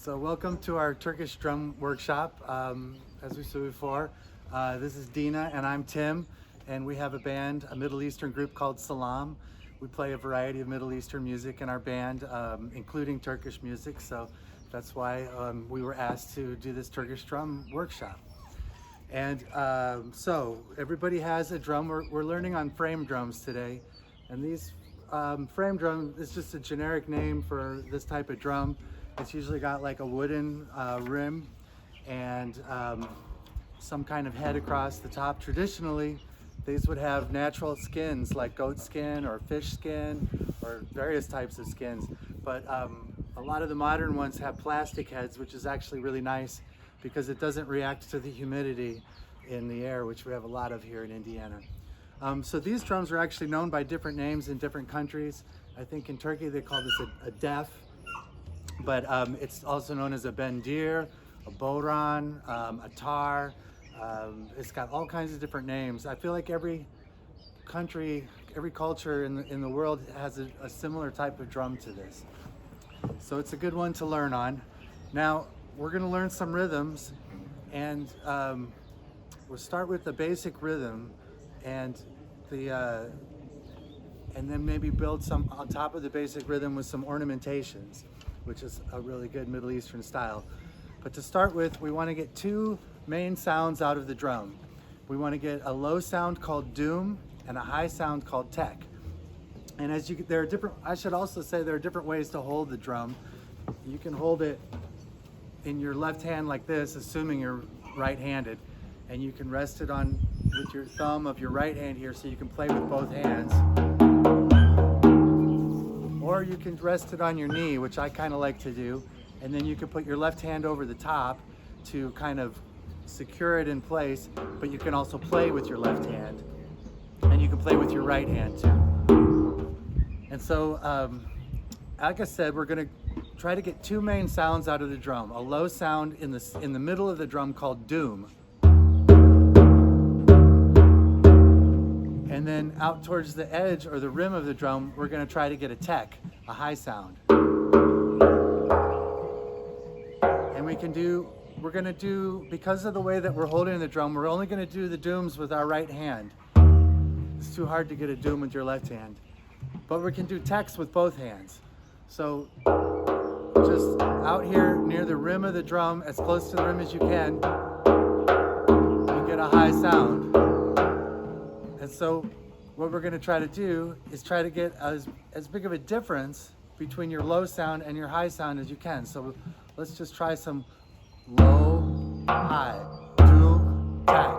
So welcome to our Turkish drum workshop. As we said before, this is Dina and I'm Tim, and we have a band, a Middle Eastern group called Salaam. We play a variety of Middle Eastern music in our band, including Turkish music, so that's why we were asked to do this Turkish drum workshop. And so everybody has a drum. We're learning on frame drums today, and these frame drum is just a generic name for this type of drum. It's usually got like a wooden rim and some kind of head across the top. Traditionally, these would have natural skins like goat skin or fish skin or various types of skins. But a lot of the modern ones have plastic heads, which is actually really nice because it doesn't react to the humidity in the air, which we have a lot of here in Indiana. So these drums are actually known by different names in different countries. I think in Turkey they call this a def, but it's also known as a bendir, a bodran, a tar. It's got all kinds of different names. I feel like every country, every culture in the world has a similar type of drum to this. So it's a good one to learn on. Now, we're gonna learn some rhythms, and we'll start with the basic rhythm, and then maybe build some on top of the basic rhythm with some ornamentations, which is a really good Middle Eastern style. But to start with, we want to get two main sounds out of the drum. We want to get a low sound called doom and a high sound called tek. And there are different, I should also say there are different ways to hold the drum. You can hold it in your left hand like this, assuming you're right-handed, and you can rest it on with your thumb of your right hand here so you can play with both hands. Or you can rest it on your knee, which I kind of like to do, and then you can put your left hand over the top to kind of secure it in place, but you can also play with your left hand, and you can play with your right hand too. And so, like I said, we're going to try to get two main sounds out of the drum. A low sound in the middle of the drum called doom. And then out towards the edge or the rim of the drum, we're going to try to get a tek, a high sound. And we're going to do, because of the way that we're holding the drum, we're only going to do the dooms with our right hand. It's too hard to get a doom with your left hand. But we can do teks with both hands. So just out here near the rim of the drum, as close to the rim as you can, you get a high sound. And so what we're going to try to do is try to get as big of a difference between your low sound and your high sound as you can. So let's just try some low, high, doom, tek.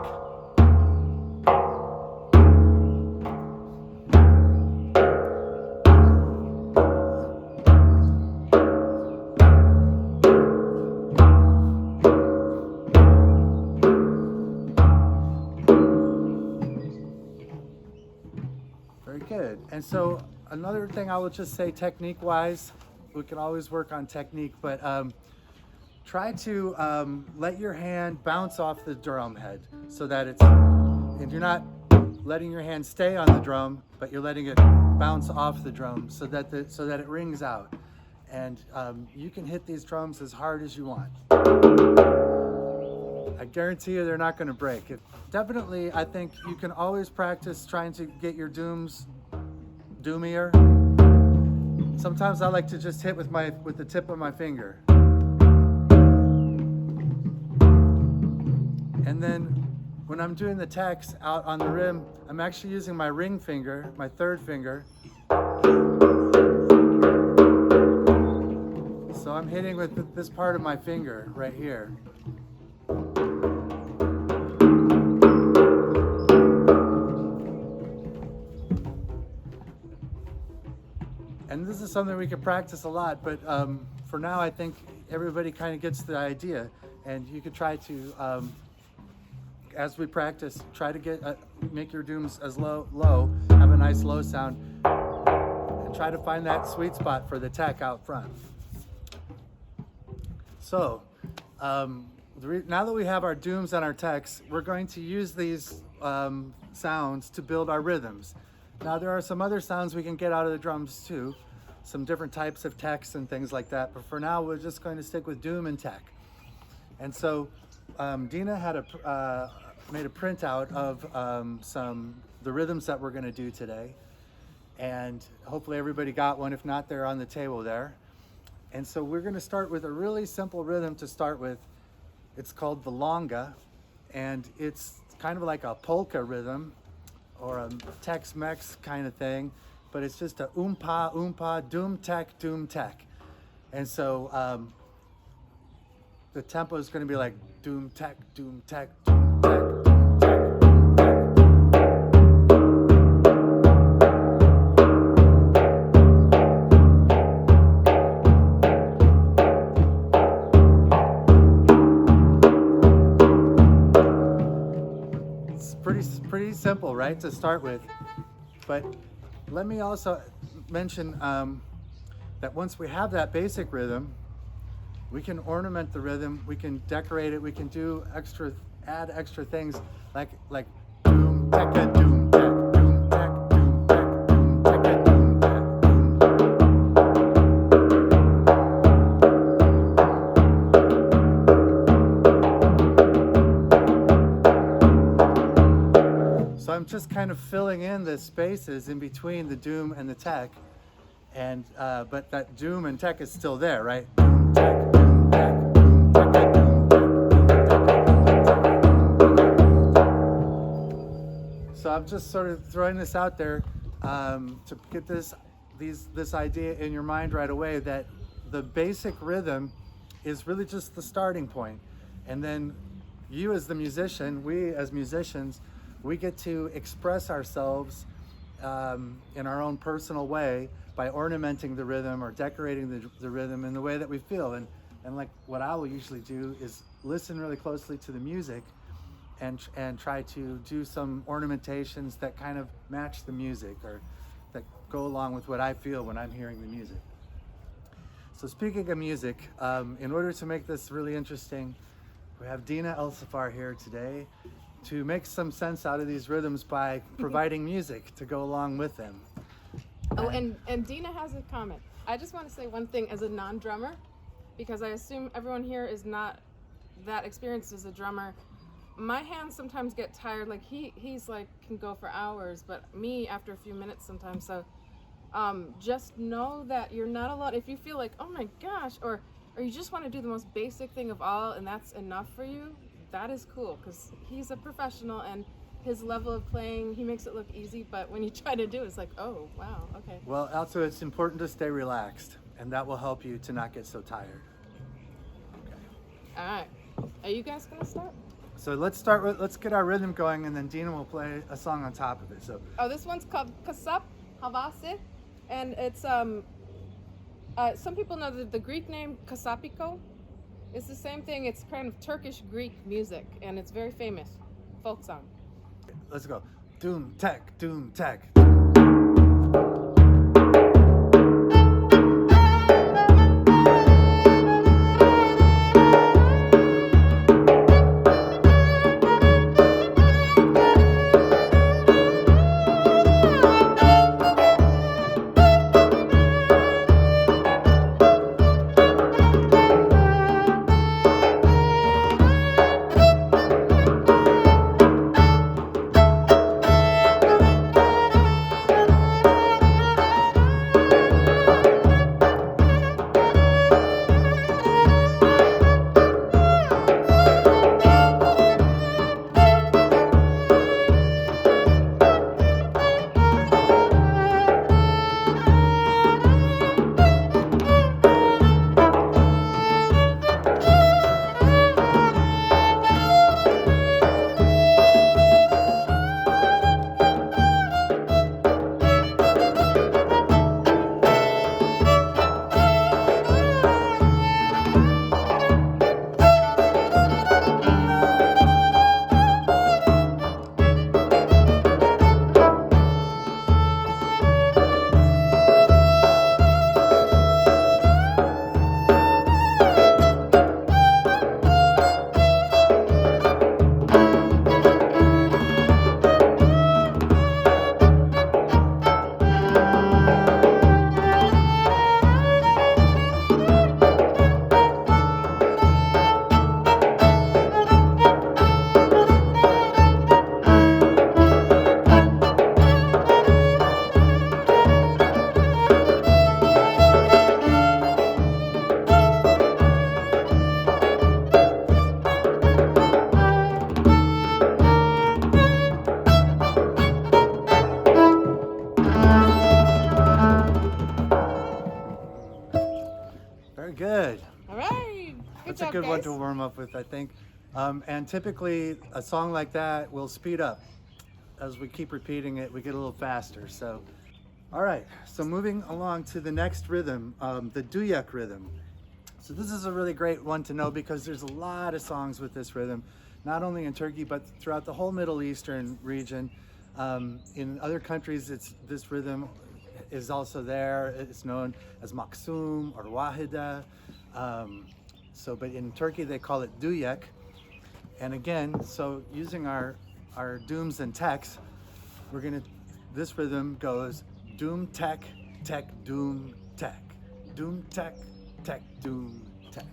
Very good. And so another thing I will just say technique-wise, we can always work on technique, but try to let your hand bounce off the drum head so that and you're not letting your hand stay on the drum, but you're letting it bounce off the drum so that it rings out. And you can hit these drums as hard as you want. I guarantee you they're not going to break. Definitely, I think you can always practice trying to get your dooms doomier. Sometimes I like to just hit with the tip of my finger. And then when I'm doing the teks out on the rim, I'm actually using my ring finger, my third finger. So I'm hitting with this part of my finger right here. And this is something we can practice a lot, but for now I think everybody kind of gets the idea, and you could try to, as we practice, try to make your dooms as low, have a nice low sound, and try to find that sweet spot for the tek out front. So, now that we have our dooms and our teks, we're going to use these sounds to build our rhythms. Now there are some other sounds we can get out of the drums too. some different types of techs and things like that. But for now, we're just going to stick with doom and tech. And so Dina had made a printout of the rhythms that we're going to do today. And hopefully everybody got one. If not, they're on the table there. And so we're going to start with a really simple rhythm to start with. It's called the longa, and it's kind of like a polka rhythm or a Tex-Mex kind of thing, but it's just a oompa, oompa, doom tech, doom tech. And so the tempo is going to be like doom tech, doom tech, doom tech, doom tech. Pretty simple, right, to start with. But let me also mention that once we have that basic rhythm, we can ornament the rhythm, we can decorate it, we can add extra things like doom tekka doom tech, doom tech, doom tech, doom tekka doom tech, So I'm just kind of filling in the spaces in between the doom and the tech, and but that doom and tech is still there, right? Doom tech, doom tech, doom tech, doom tech, doom tech. So I'm just sort of throwing this out there to get this idea in your mind right away, that the basic rhythm is really just the starting point, and then you as the musician, we as musicians, we get to express ourselves in our own personal way by ornamenting the rhythm or decorating the rhythm in the way that we feel. And like what I will usually do is listen really closely to the music and try to do some ornamentations that kind of match the music or that go along with what I feel when I'm hearing the music. So speaking of music, in order to make this really interesting, we have Dina El-Safar here today to make some sense out of these rhythms by providing music to go along with them. Oh, and Dina has a comment. I just want to say one thing as a non-drummer, because I assume everyone here is not that experienced as a drummer. My hands sometimes get tired. Like he's like can go for hours, but me after a few minutes sometimes. So just know that you're not alone. If you feel like, oh my gosh, or you just want to do the most basic thing of all and that's enough for you, that is cool, because he's a professional and his level of playing, he makes it look easy, but when you try to do it, it's like, oh, wow, okay. Well, also it's important to stay relaxed, and that will help you to not get so tired. Okay. All right. Are you guys going to start? So let's get our rhythm going, and then Dina will play a song on top of it. So. Oh, this one's called Kasap Havase, and it's, some people know the Greek name Kasapiko. It's the same thing. It's kind of Turkish Greek music, and it's very famous. Folk song. Let's go. Doom tech, doom tech. right. That's job, a good guys. one to warm up with, I think. And typically, a song like that will speed up. As we keep repeating it, we get a little faster. So, all right. So moving along to the next rhythm, the duyak rhythm. So this is a really great one to know because there's a lot of songs with this rhythm, not only in Turkey but throughout the whole Middle Eastern region. In other countries, this rhythm is also there. It's known as maksum or wahida. But in Turkey they call it duyak. And again, so using our dooms and techs, this rhythm goes doom tech tech doom tech doom tech tech doom tech.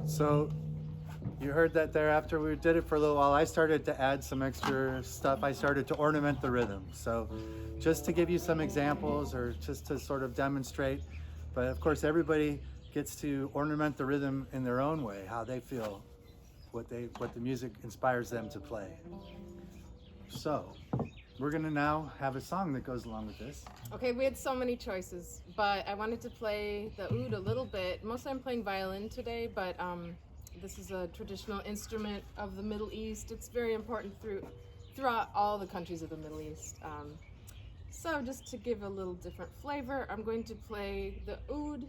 So you heard that there. After we did it for a little while, I started to add some extra stuff. I started to ornament the rhythm. So just to give you some examples or just to sort of demonstrate, but of course everybody gets to ornament the rhythm in their own way, how they feel, what the music inspires them to play. So we're gonna now have a song that goes along with this. Okay, we had so many choices, but I wanted to play the oud a little bit. Mostly I'm playing violin today, but this is a traditional instrument of the Middle East. It's very important throughout all the countries of the Middle East. So just to give a little different flavor, I'm going to play the oud.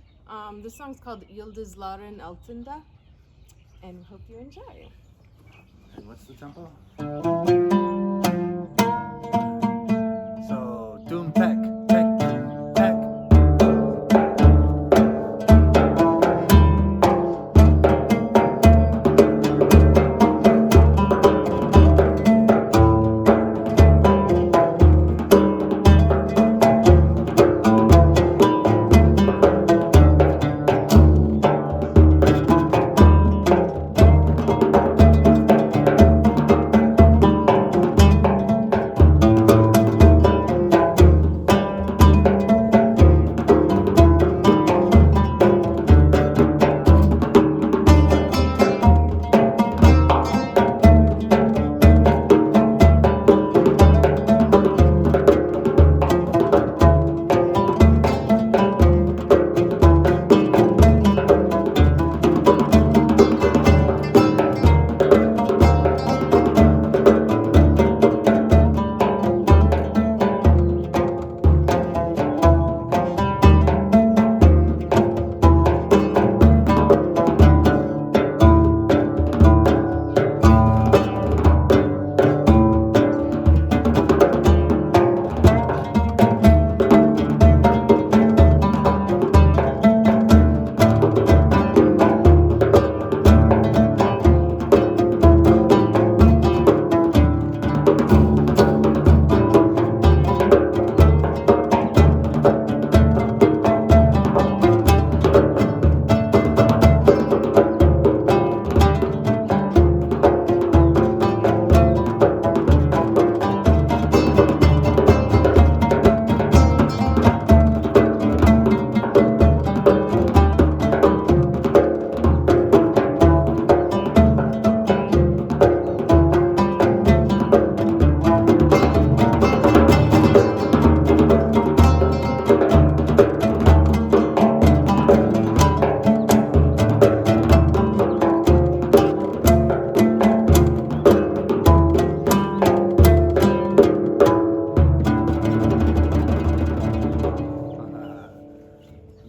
The song's called Yıldızların Altında, and hope you enjoy. And what's the tempo? So doom tech tech doom tech.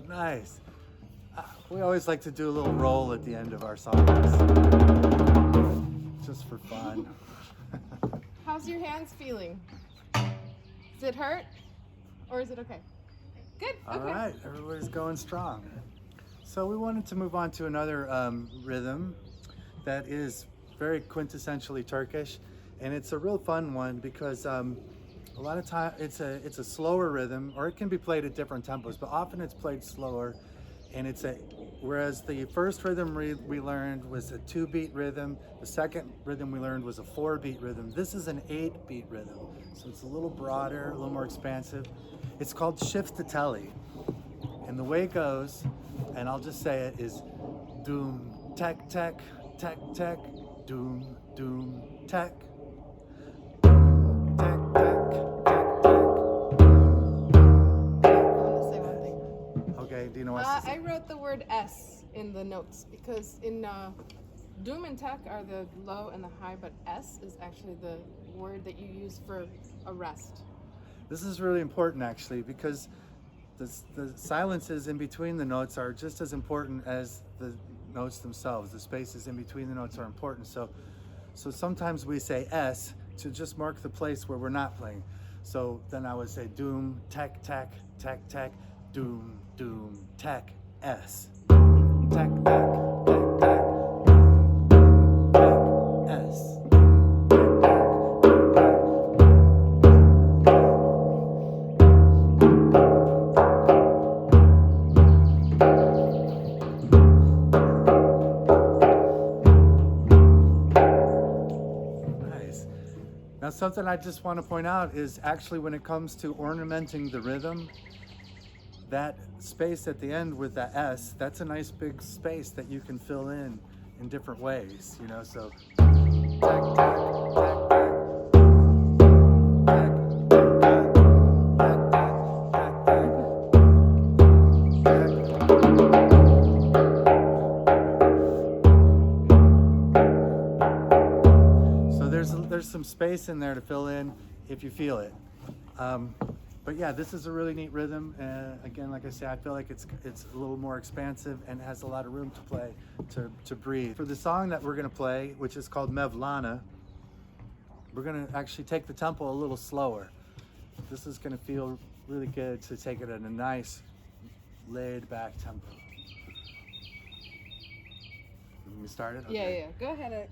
Nice. We always like to do a little roll at the end of our songs, just for fun. How's your hands feeling? Does it hurt? Or is it okay? Good, All okay. right, everybody's going strong. So we wanted to move on to another rhythm that is very quintessentially Turkish, and it's a real fun one because a lot of time it's a slower rhythm, or it can be played at different tempos, but often it's played slower, and whereas the first rhythm we learned was a 2-beat rhythm, the second rhythm we learned was a 4-beat rhythm. This is an 8-beat rhythm, so it's a little broader, a little more expansive. It's called shift-to-telly, and the way it goes, and I'll just say it, is doom, tech, tech, tech, tech, doom, doom, tech. Tech, tech, tech, tech. I want to say one thing. Okay, Dina wants to say. I wrote the word S in the notes because in doom and tech are the low and the high, but S is actually the word that you use for a rest. This is really important actually because the silences in between the notes are just as important as the notes themselves. The spaces in between the notes are important. So sometimes we say S to just mark the place where we're not playing. So then I would say doom, tech, tech, tech, tech, doom, doom, tech, S. Tech, tech, tech, tech, tech, S. Nice. Now something I just want to point out is actually when it comes to ornamenting the rhythm, that space at the end with the S, that's a nice big space that you can fill in different ways, you know, so tack, tack, tack, tack. There's some space in there to fill in if you feel it. But yeah, this is a really neat rhythm. Again, like I say, I feel like it's a little more expansive and has a lot of room to play, to breathe. For the song that we're gonna play, which is called Mevlana, we're gonna actually take the tempo a little slower. This is gonna feel really good to take it at a nice, laid back tempo. We started? Okay. Yeah. Go ahead.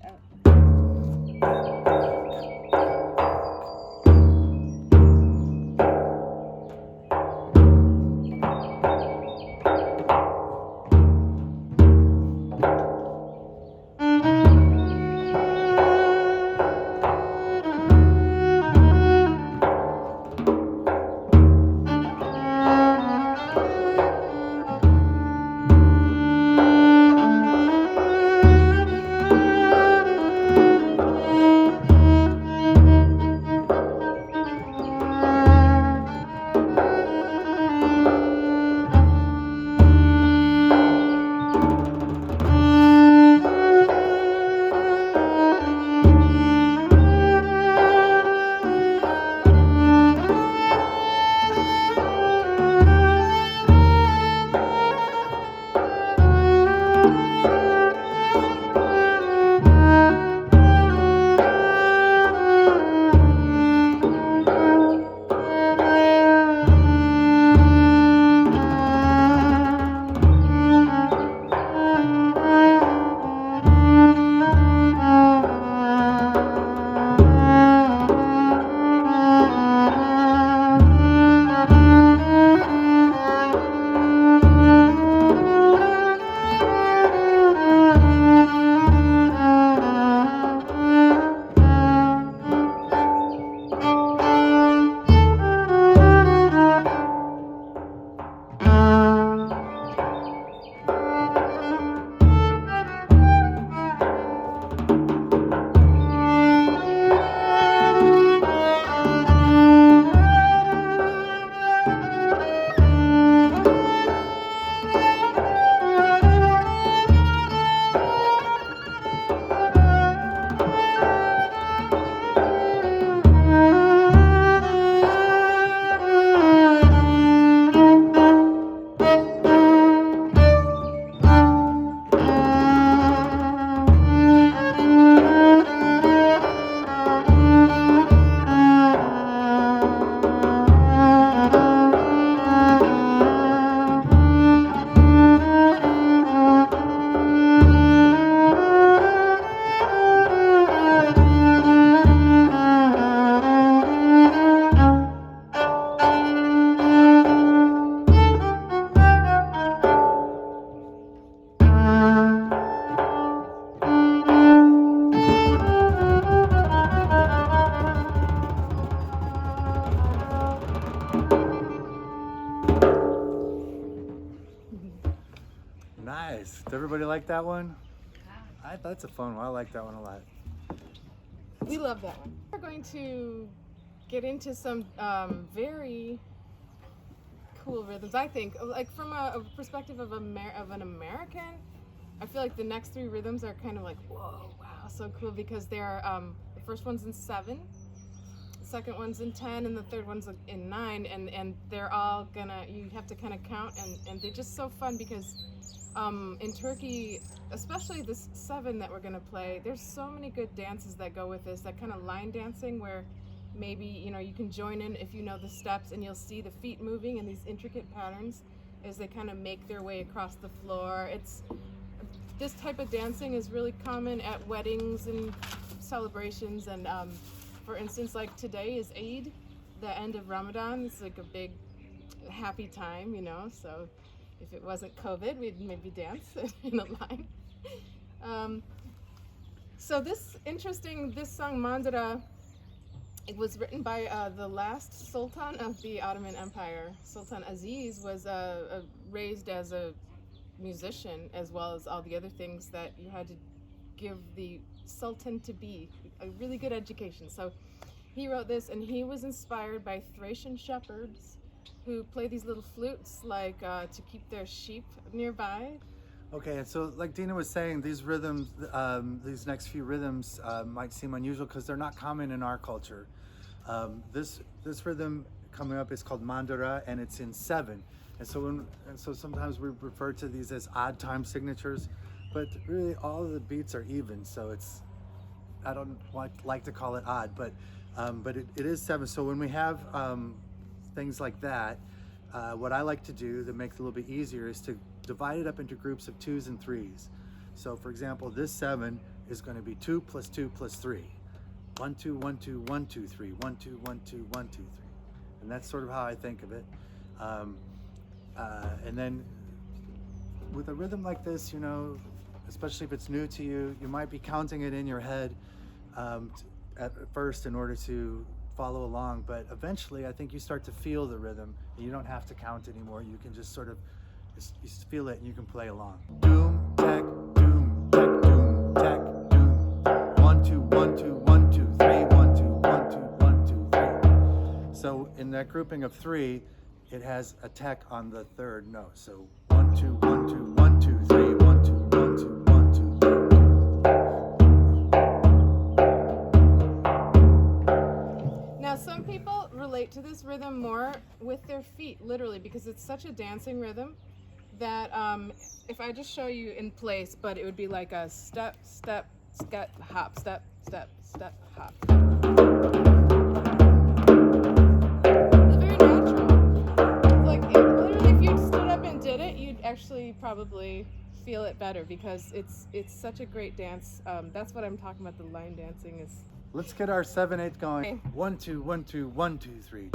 Does everybody like that one? That's a fun one. I like that one a lot. We love that one. We're going to get into some very cool rhythms. I think, like from a perspective of an American, I feel like the next three rhythms are kind of like, whoa, wow, so cool, because they're the first one's in 7, the second one's in 10, and the third one's in 9, and they're all gonna, you have to kind of count, and they're just so fun because in Turkey, especially this 7 that we're gonna play, there's so many good dances that go with this, that kind of line dancing where maybe, you know, you can join in if you know the steps, and you'll see the feet moving in these intricate patterns as they kind of make their way across the floor. This type of dancing is really common at weddings and celebrations, and for instance, like today is Eid, the end of Ramadan. It's like a big happy time, you know, so if it wasn't COVID, we'd maybe dance in a line. So this song Mandara, it was written by the last Sultan of the Ottoman Empire. Sultan Aziz was raised as a musician, as well as all the other things that you had to give the Sultan to be, a really good education. So he wrote this, and he was inspired by Thracian shepherds who play these little flutes, like to keep their sheep nearby. Okay, and so like Dina was saying, these rhythms, these next few rhythms might seem unusual because they're not common in our culture. This rhythm coming up is called Mandara, and it's in 7. And so sometimes we refer to these as odd time signatures, but really all of the beats are even. So I don't like to call it odd, but it is 7. So when we have things like that, what I like to do that makes it a little bit easier is to divide it up into groups of 2s and 3s. So for example, this 7 is going to be 2 plus 2 plus 3. 1 2 1 2 1 2 3 1 2 1 2 1 2 3, and that's sort of how I think of it. And then with a rhythm like this, you know, especially if it's new to you, you might be counting it in your head at first in order to follow along, but eventually I think you start to feel the rhythm, and you don't have to count anymore. You can just sort of you feel it and you can play along. Doom, tack, doom, tack, doom, tack, doom. 1 2 1 2 1 2 3 1 2 1 2 1 2 3. So in that grouping of 3, it has a tack on the 3rd note. So 1 2 1 2 1 2 3 1 2 1 2 1 2 3. Now some people relate to this rhythm more with their feet, literally, because it's such a dancing rhythm that if I just show you in place, but it would be like a step, step, step, hop, step, step, step, hop. It's very natural. Like literally, if you stood up and did it, you'd actually probably feel it better, because it's such a great dance. That's what I'm talking about. The line dancing is. Let's get our 7/8 going. Okay. 1 2 1 2 1 2 3.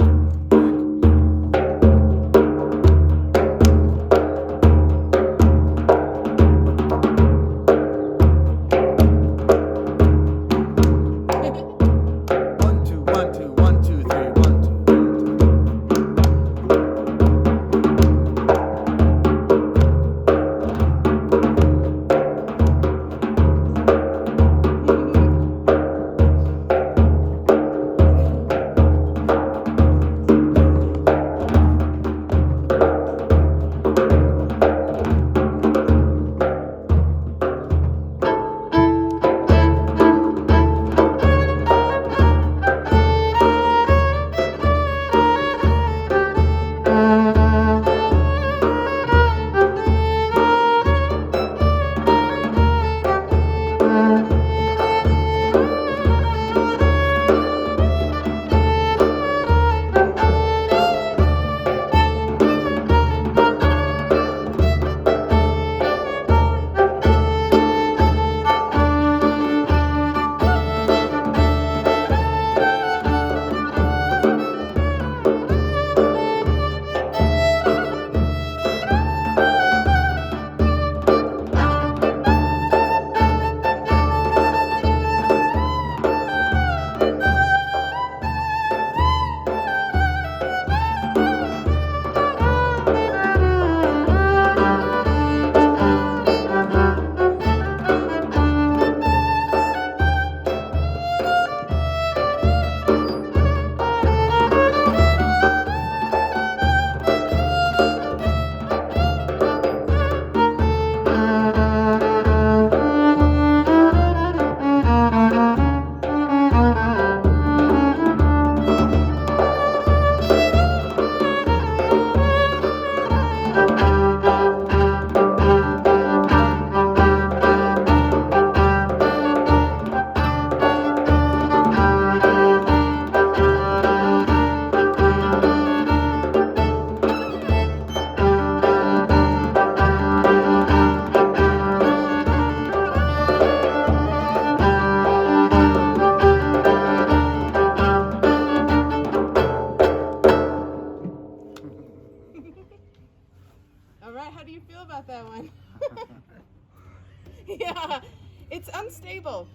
stable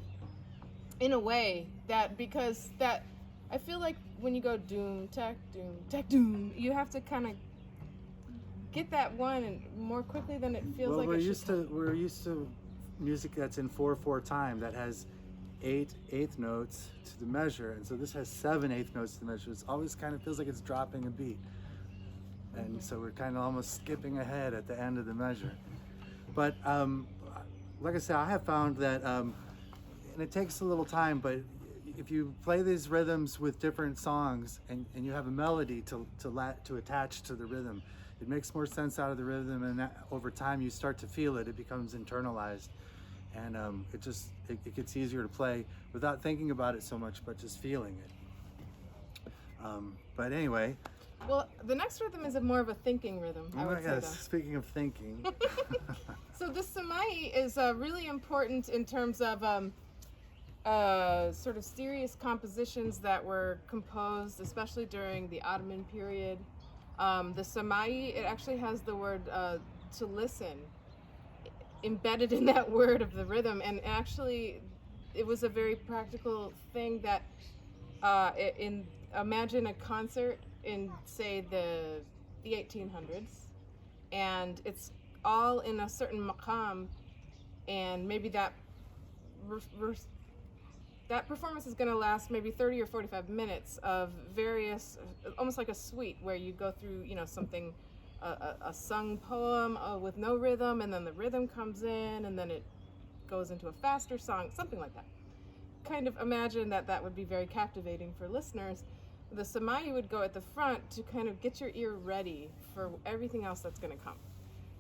in a way that, because that, I feel like when you go doom, tech, doom, you have to kind of get that one and more quickly than it feels like we're it used should. to we're used to music that's in 4/4 time, that has 8/8 notes to the measure, and so this has 7/8 notes to the measure. It's always kind of feels like it's dropping a beat, and so we're kind of almost skipping ahead at the end of the measure. But like I said, I have found that, and it takes a little time, but if you play these rhythms with different songs and you have a melody to attach to the rhythm, it makes more sense out of the rhythm, and that, over time you start to feel it. It becomes internalized, and it gets easier to play without thinking about it so much, but just feeling it. But anyway. Well, the next rhythm is more of a thinking rhythm, I would say, yes, though. speaking of thinking. So this samai is really important in terms of sort of serious compositions that were composed, especially during the Ottoman period. The samai, it actually has the word to listen embedded in that word of the rhythm, and actually it was a very practical thing that imagine a concert in, say, the 1800s, and it's all in a certain maqam, and maybe that that performance is going to last maybe 30 or 45 minutes of various, almost like a suite, where you go through, you know, something, a sung poem with no rhythm, and then the rhythm comes in, and then it goes into a faster song, something like that. Kind of imagine that would be very captivating for listeners. The samai would go at the front to kind of get your ear ready for everything else that's going to come.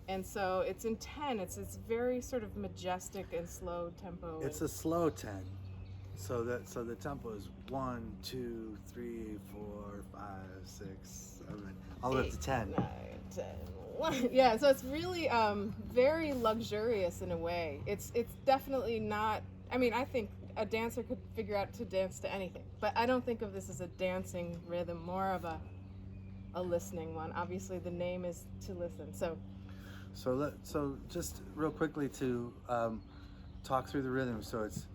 And so it's in 10. It's very sort of majestic and slow tempo. It's a slow 10. So the tempo is 1, 2, 3, 4, 5, 6, 7, all the way up to 10. 9, 10, 1. Yeah, so it's really very luxurious in a way. It's definitely not, I mean, I think a dancer could figure out to dance to anything, but I don't think of this as a dancing rhythm, more of a listening one. Obviously the name is to listen. So just real quickly to talk through the rhythm. So it's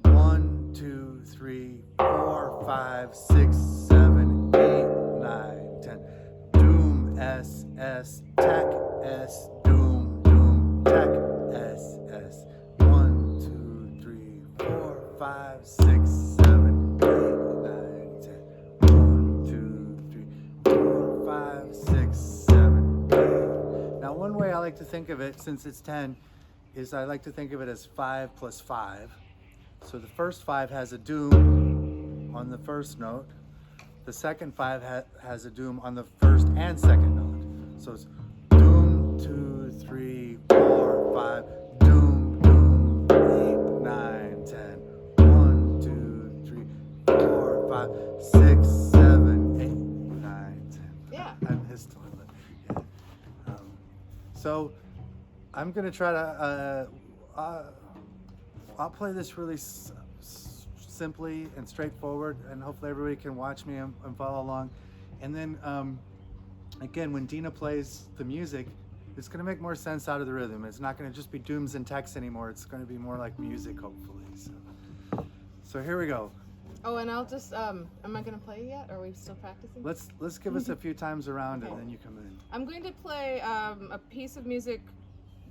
1, 2, 3, 4, 5, 6, 7, 8, 9, 10. Doom, S, S, tech, S, doom, doom, tech, S, S. 1, 2, 3, 4, 5, 6, 7, 8, 9, 10. 1, 2, 3, 4, 5, 6, 7, 8. Now, one way I like to think of it, since it's 10, is I like to think of it as 5 plus 5. So the first 5 has a doom on the first note. The second 5 has a doom on the first and second note. So it's doom, 2, 3, 4, 5, doom, doom, 8, 9, 10. 1, 2, 3, 4, 5, 6, 7, 8, 9, 10. Yeah. I'm hissing, but yeah. So I'm gonna try to. I'll play this really simply and straightforward, and hopefully everybody can watch me and follow along. And then, again, when Dina plays the music, it's going to make more sense out of the rhythm. It's not going to just be dooms and texts anymore. It's going to be more like music, hopefully. So here we go. Oh, and I'll just, am I going to play yet, or are we still practicing? Let's give us a few times around, Okay. and then you come in. I'm going to play a piece of music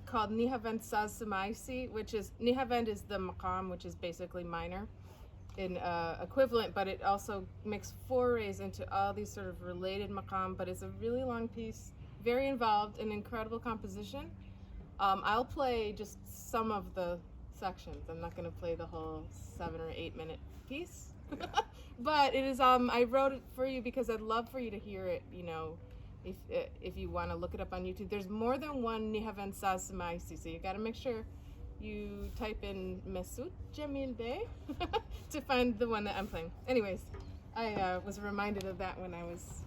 called Nihavend Saz Samaisi, which is, Nihavend is the maqam, which is basically minor in equivalent, but it also makes forays into all these sort of related maqam, but it's a really long piece, very involved, an incredible composition. I'll play just some of the sections. I'm not going to play the whole 7 or 8 minute piece. Yeah. But it is, I wrote it for you because I'd love for you to hear it, you know, if you want to look it up on YouTube. There's more than one Nihavend Saz Samaisi, so you got to make sure you type in Mesut Jamil Bey to find the one that I'm playing. Anyways, I was reminded of that when I was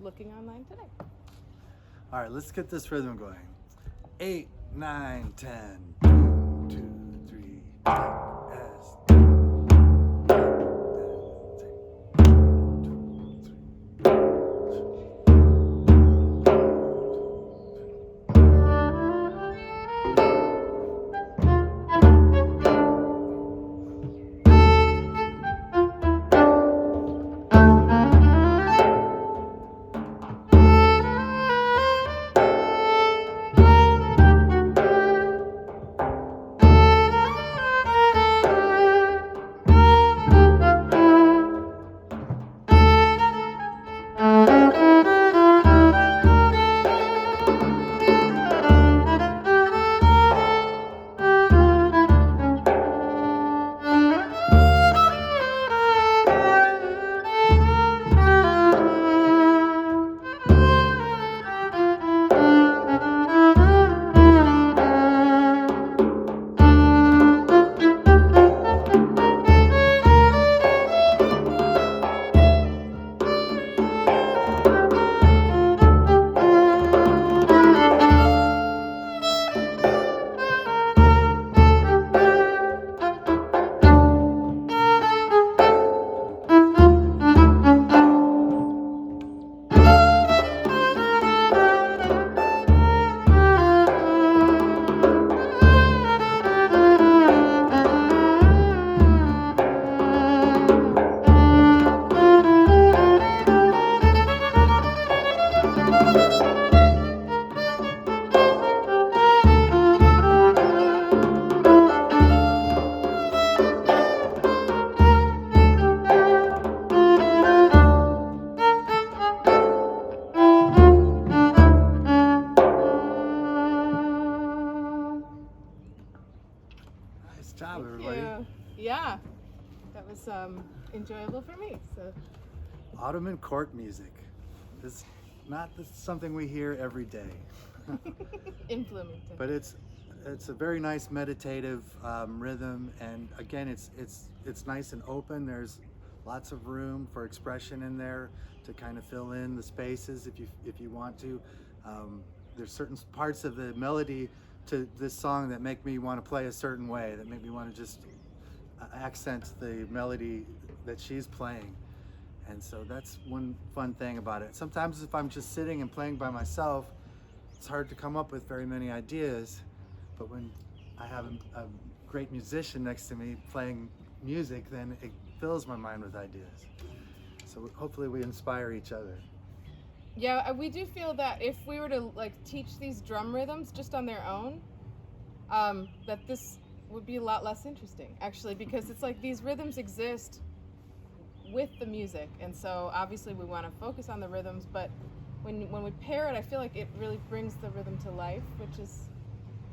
looking online today. All right, let's get this rhythm going. 8, 9, 10. 2, 3, S. enjoyable for me. So Ottoman court music is not something we hear every day, in Bloomington. but it's a very nice meditative rhythm, and again, it's nice and open. There's lots of room for expression in there to kind of fill in the spaces if you want to. There's certain parts of the melody to this song that make me want to play a certain way, that make me want to just accent the melody that she's playing. And so that's one fun thing about it. Sometimes if I'm just sitting and playing by myself, it's hard to come up with very many ideas. But when I have a great musician next to me playing music, then it fills my mind with ideas. So hopefully we inspire each other. Yeah, we do feel that if we were to like teach these drum rhythms just on their own, that this would be a lot less interesting, actually, because it's like these rhythms exist with the music, and so obviously we want to focus on the rhythms, but when we pair it, I feel like it really brings the rhythm to life, which is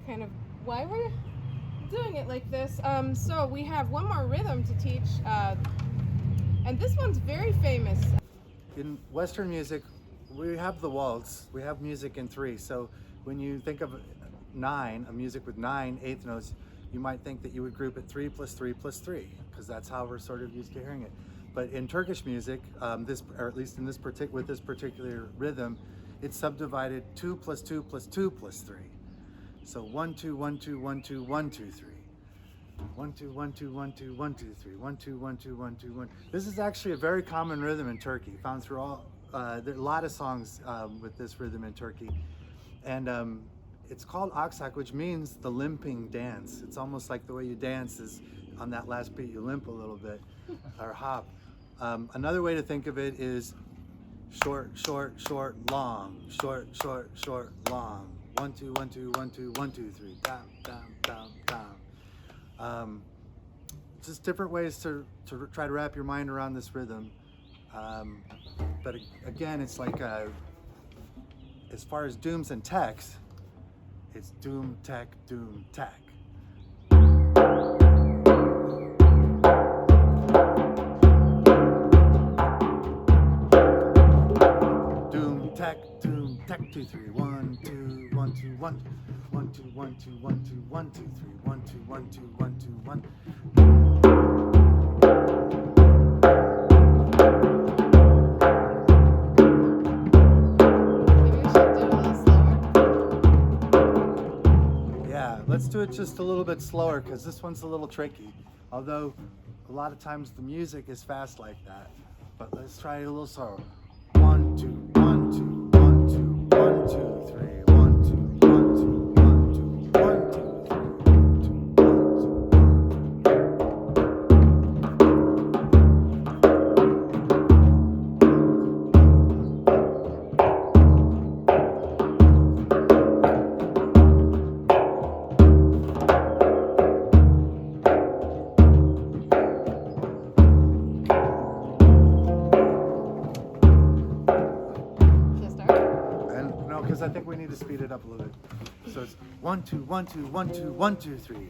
kind of why we're doing it like this. So we have one more rhythm to teach, and this one's very famous. In Western music, we have the waltz, we have music in 3. So when you think of 9, a music with 9 eighth notes, you might think that you would group it 3 plus 3 plus 3, because that's how we're sort of used to hearing it. But in Turkish music, or at least in with this particular rhythm, it's subdivided 2 plus 2 plus 2 plus 3. So 1 2 1 2 1 2 1 2 3. 1 2 1 2 1 2 1 2 3. 1 2 1 2 1 2 1. This is actually a very common rhythm in Turkey, found through there are a lot of songs with this rhythm in Turkey. And it's called aksak, which means the limping dance. It's almost like the way you dance is on that last beat, you limp a little bit, or hop. Another way to think of it is short, short, short, long, short, short, short, long. 1 2 1 2 1 2 1 2 3. Down, down, down, down. Just different ways to try to wrap your mind around this rhythm. But again, it's like as far as dooms and techs, it's doom, tech, doom, tech. Doom, tech, 2 3. 1 2 1 2 1 1 2 1 2 1 2 1 2 3 1 2 1 2 1 2 1. Let's do it just a little bit slower, because this one's a little tricky. Although a lot of times the music is fast like that. But let's try it a little slower. 1 2 1 2 1 2 1 2 3 1 2 1 2 1 2 1 2 3 1 2 1 2 I think we need to speed it up a little bit. So it's 1 2 1 2 1 2 1 2 3.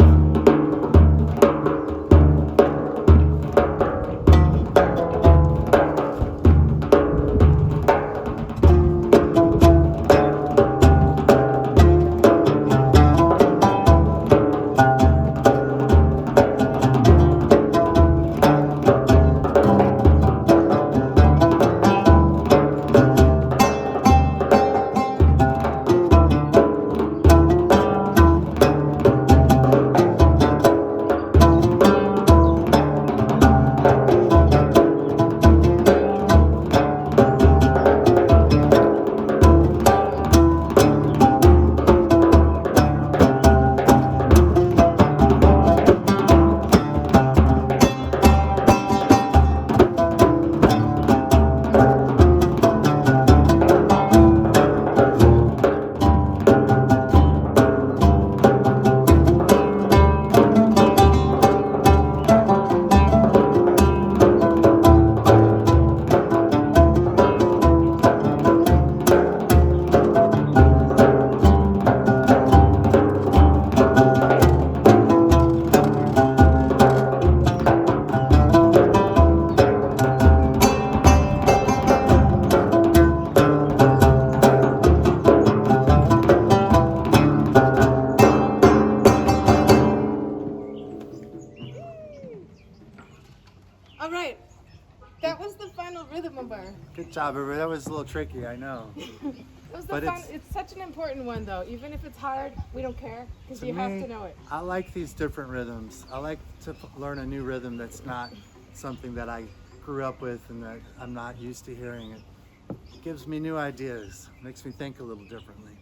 Good job, everybody. That was a little tricky, I know. It was the But fun. It's such an important one, though. Even if it's hard, we don't care because To you have me, to know it. I like these different rhythms. I like to learn a new rhythm that's not something that I grew up with and that I'm not used to hearing. It gives me new ideas, makes me think a little differently.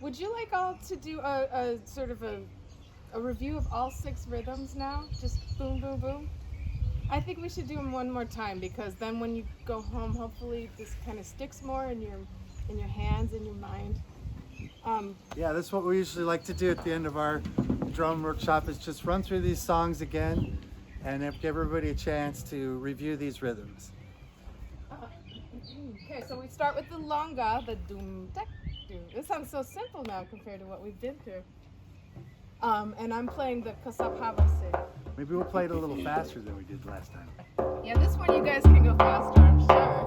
Would you like all to do a sort of a review of all 6 rhythms now? Just boom, boom, boom? I think we should do them one more time because then when you go home, hopefully this kind of sticks more in your hands and your mind. Yeah, that's what we usually like to do at the end of our drum workshop is just run through these songs again and give everybody a chance to review these rhythms. Okay, so we start with the longa, the doom, tek, doom. This sounds so simple now compared to what we've been through. And I'm playing the kasap havase. Maybe we'll play it a little faster than we did last time. Yeah, this one you guys can go faster, I'm sure.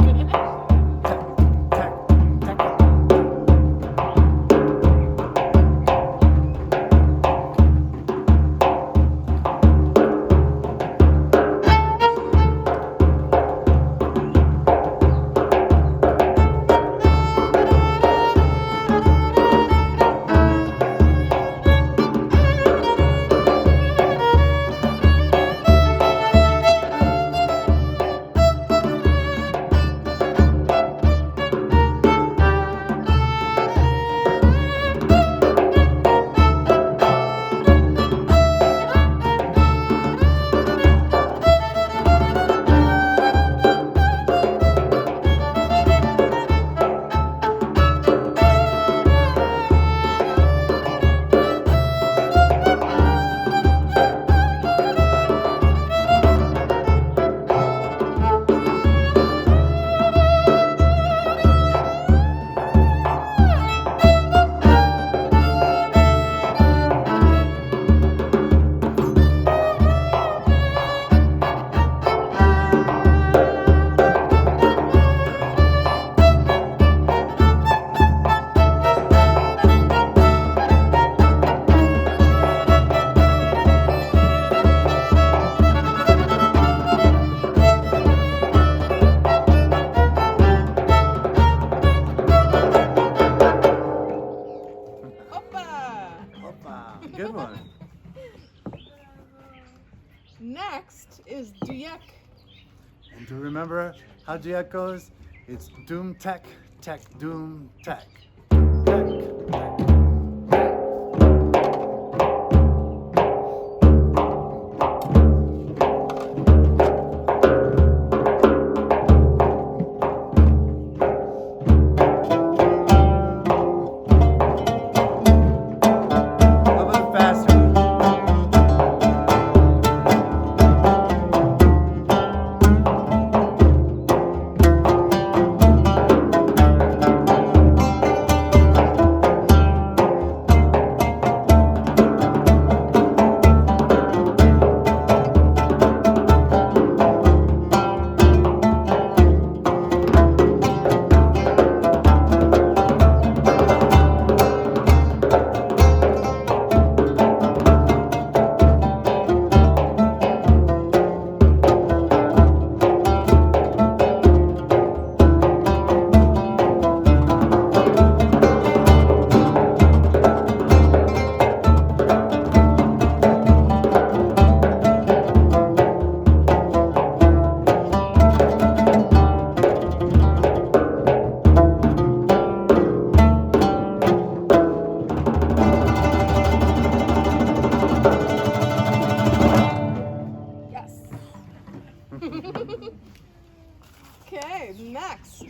Good one. Next is duyak. And to remember how duet goes, it's doom tech, tech, doom tech. Tech, tech. Okay, next.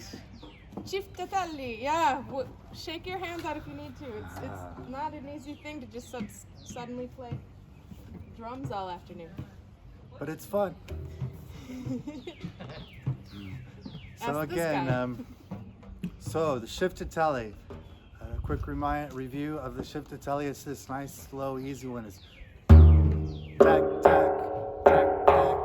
Chiftatali. Yeah, shake your hands out if you need to. It's not an easy thing to just suddenly play drums all afternoon. But it's fun. So Ask this guy. again, so the shiftateli. A quick review of the shiftateli. It's this nice, slow, easy one. It's tack, tack, tack, tack.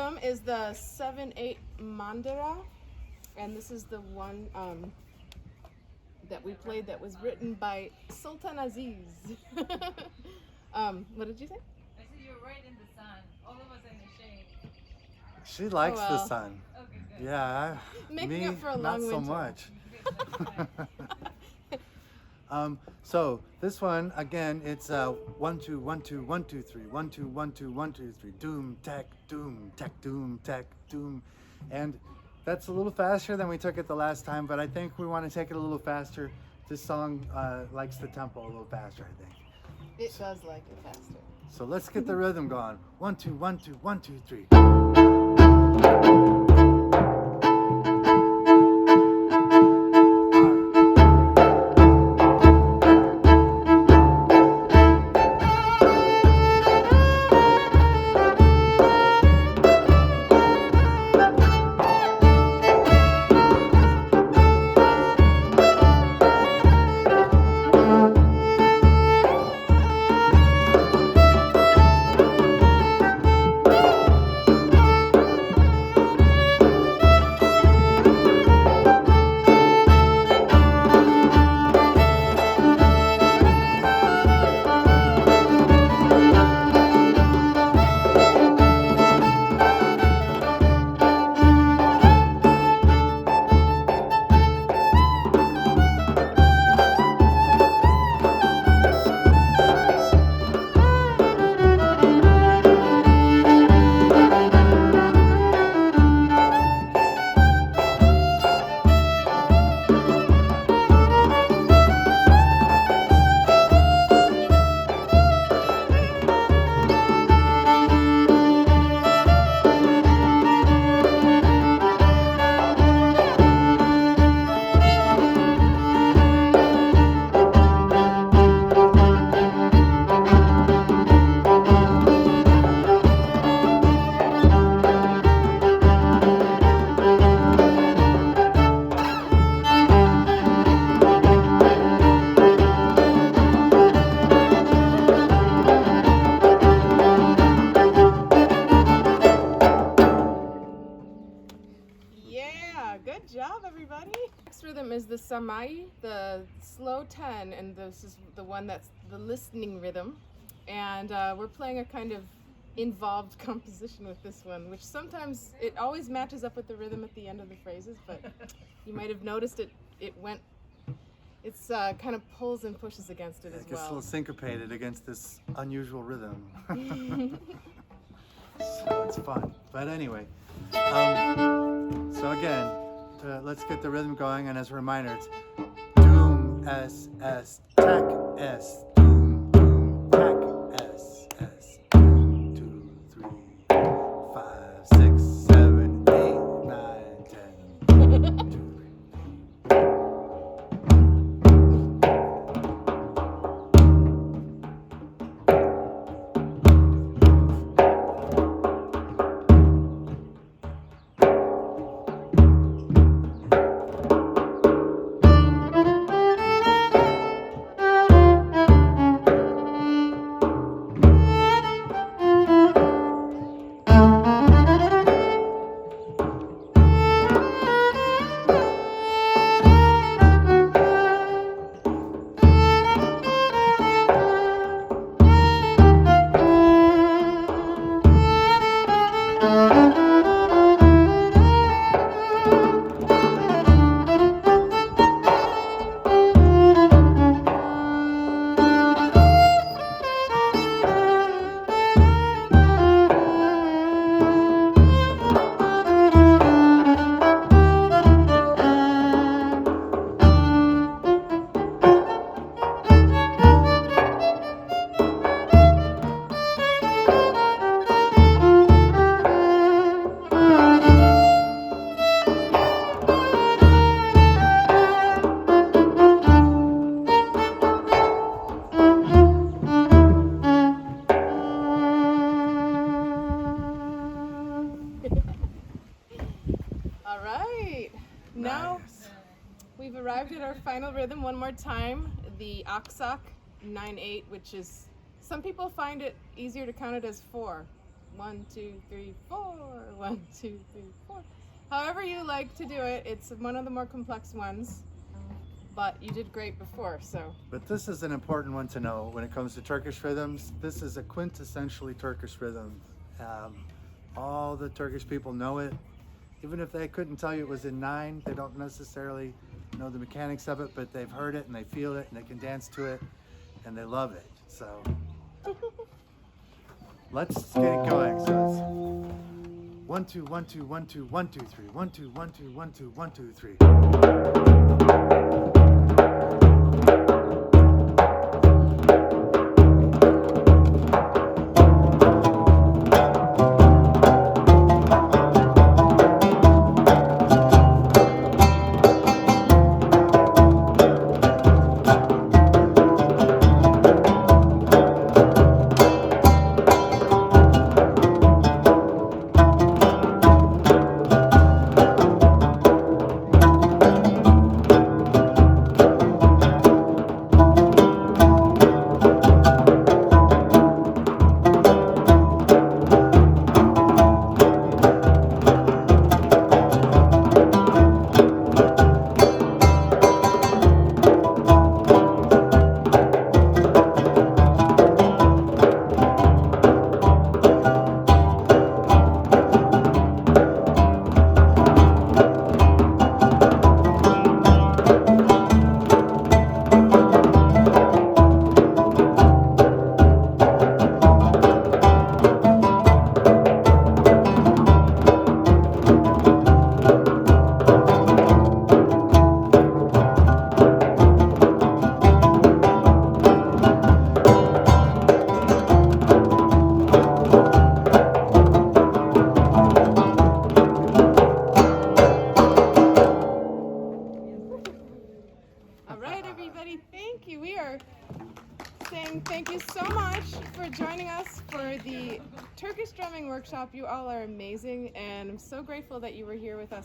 rhythm is the 7/8 mandara, and this is the one that we played that was written by Sultan Aziz. What did you say? I said you're right in the sun. All of us in the shade. She likes Oh, the well. sun. Okay, good. Yeah, Making me, up for a not long so winter. much. Good, that's So this one again, it's 1 2 1 2 1 2 3 1 2 1 2 1 2 3 doom tech doom doom, and that's a little faster than we took it the last time. But I think we want to take it a little faster. This song likes the tempo a little faster, I think. It does like it faster. So let's get the rhythm going. 1 2 1 2 1 2 3. Yeah, good job, everybody. Next rhythm is the samai, the slow 10, and this is the one that's the listening rhythm. And we're playing a kind of involved composition with this one, which sometimes it always matches up with the rhythm at the end of the phrases, but you might have noticed it's kind of pulls and pushes against it It as gets a little well. syncopated against this unusual rhythm. So it's fun. But anyway, so again, let's get the rhythm going. And as a reminder, it's doom S S tack S doom doom tack S S 1 2 3 5 6 7 8 9 10 2 All right. Now Nice. we've arrived at our final rhythm one more time, the aksak 9/8, which is, some people find it easier to count it as 4. 1, 2, 3, 4. 1, 2, 3, 4. However you like to do it. It's one of the more complex ones, but you did great before, so. But this is an important one to know when it comes to Turkish rhythms. This is a quintessentially Turkish rhythm. All the Turkish people know it. Even if they couldn't tell you it was in 9, they don't necessarily know the mechanics of it, but they've heard it and they feel it and they can dance to it and they love it. So let's get it going. So it's 1, 2, 1, 2, 1, 2, 1, 2, 3. 1, 2, 1, 2, 1, 2, 1, 2, 3. All right, everybody, thank you. We are saying thank you so much for joining us for the Turkish drumming workshop. You all are amazing, and I'm so grateful that you were here with us